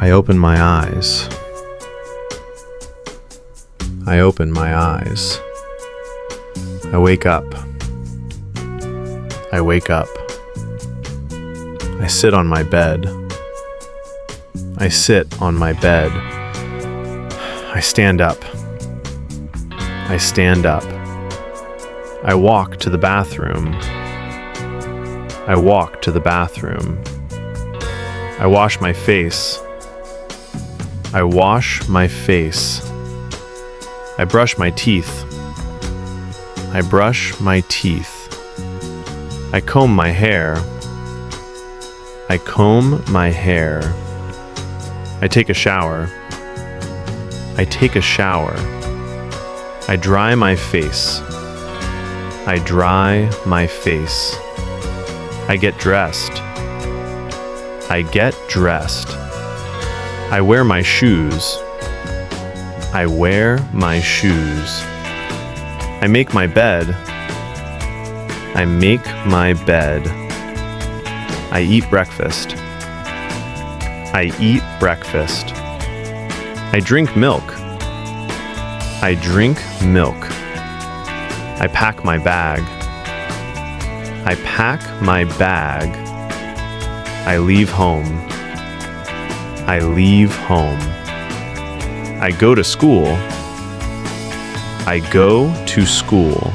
I open my eyes. I open my eyes. I wake up. I wake up. I sit on my bed. I sit on my bed. I stand up. I stand up. I walk to the bathroom. I walk to the bathroom. I wash my face. I wash my face. I brush my teeth. I brush my teeth. I comb my hair. I comb my hair. I take a shower. I take a shower. I dry my face. I dry my face. I get dressed. I get dressed. I wear my shoes. I wear my shoes. I make my bed. I make my bed. I eat breakfast. I eat breakfast. I drink milk. I drink milk. I pack my bag. I pack my bag. I leave home. I leave home. I go to school. I go to school.